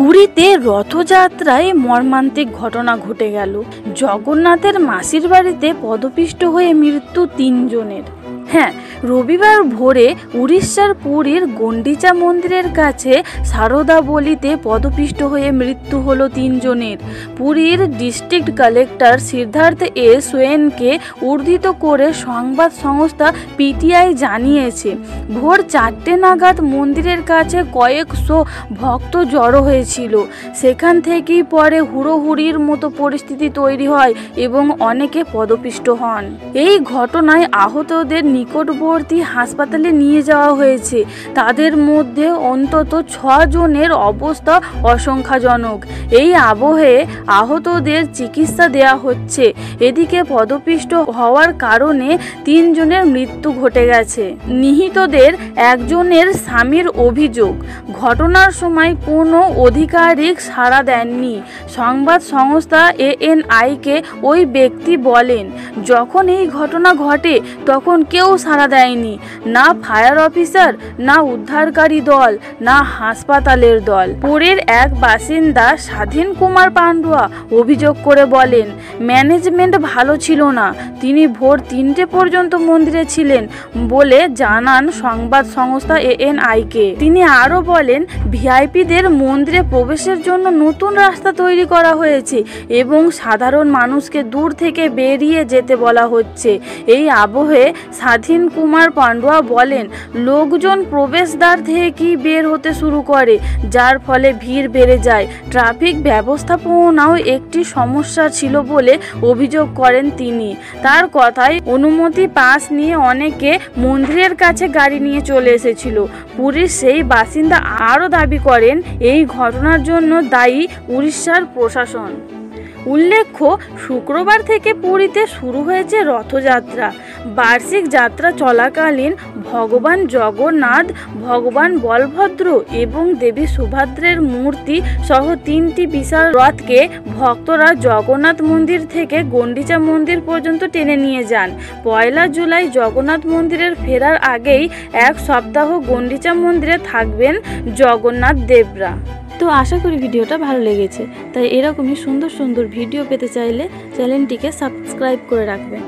পুরীতে রথযাত্রায় মর্মান্তিক ঘটনা ঘটে গেল। জগন্নাথের মাসির বাড়িতে পদপিষ্ট হয়ে মৃত্যু ৩ জনের। হ্যাঁ, রবিবার ভোরে উড়িষ্যার পুরীর গন্ডিচা মন্দিরের কাছে শারদাবলিতে পদপিষ্ট হয়ে মৃত্যু হলো ৩ জনের। পুরীর ডিস্ট্রিক্ট কালেক্টর সিদ্ধার্থ এস সোয়েনকে উদ্ধৃত করে সংবাদ সংস্থা পিটিআই জানিয়েছে, ভোর ৪টে নাগাদ মন্দিরের কাছে কয়েকশো ভক্ত জড়ো হয়েছিল। সেখান থেকেই পরে হুড়োহুড়ির মতো পরিস্থিতি তৈরি হয় এবং অনেকে পদপিষ্ট হন। এই ঘটনায় আহতদের নিকটবর্তী হাসপাতালে নিয়ে যাওয়া হয়েছে। তাদের মধ্যে অন্তত ৬ জনের অবস্থা আশঙ্কাজনক। এই আবহে আহতদের চিকিৎসা দেওয়া হচ্ছে। এদিকে পদপিষ্ট হওয়ার কারণে ৩ জনের মৃত্যু ঘটে গেছে। নিহতদের একজনের স্বামীর অভিযোগ, ঘটনার সময় কোনো আধিকারিক সাড়া দেননি। সংবাদ সংস্থা এএনআইকে ওই ব্যক্তি বলেন, যখন এই ঘটনা ঘটে তখন কেউ সাড়া দেয়নি, না ফায়ার অফিসার, না উদ্ধারকারী দল, না হাসপাতালের দল। পুরীর এক বাসিন্দা স্বাধীন কুমার পান্ডুয়া অভিযোগ করে বলেন, ম্যানেজমেন্ট ভালো ছিল না। তিনি ভোর ৩টে পর্যন্ত মন্দিরে ছিলেন বলে জানান সংবাদ সংস্থা এএনআইকে। তিনি আরও বলেন, ভিআইপিদের মন্দিরে প্রবেশের জন্য নতুন রাস্তা তৈরি করা হয়েছে এবং সাধারণ মানুষকে দূর থেকে বেরিয়ে যেতে বলা হচ্ছে। এই আবহে স্বাধীন কুমার পান্ডুয়া বলেন, লোকজন প্রবেশদ্বার থেকেই বের হতে শুরু করে, যার ফলে ভিড় বেড়ে যায়। ট্রাফিক ব্যবস্থাপনাও একটি সমস্যা ছিল বলে অভিযোগ করেন তিনি। তার কথায়, অনুমতি পাস নিয়ে অনেকে মন্দিরের কাছে গাড়ি নিয়ে চলে এসেছিল। পুরীর সেই বাসিন্দা আরও দাবি করেন, এই ঘটনার জন্য দায়ী উড়িষ্যার প্রশাসন। উল্লেখ্য, শুক্রবার থেকে পুরীতে শুরু হয়েছে রথযাত্রা। বার্ষিক যাত্রা চলাকালীন ভগবান জগন্নাথ, ভগবান বলভদ্র এবং দেবী সুভদ্রের মূর্তি সহ 3টি বিশাল রথকে ভক্তরা জগন্নাথ মন্দির থেকে গন্ডিচা মন্দির পর্যন্ত টেনে নিয়ে যান। 1 জুলাই জগন্নাথ মন্দিরের ফেরার আগেই 1 সপ্তাহ গন্ডিচা মন্দিরে থাকবেন জগন্নাথ দেবরা। তো আশা করি ভিডিওটা ভালো লেগেছে। তাই এরকমই সুন্দর সুন্দর ভিডিও পেতে চাইলে চ্যানেলটিকে সাবস্ক্রাইব করে রাখবেন।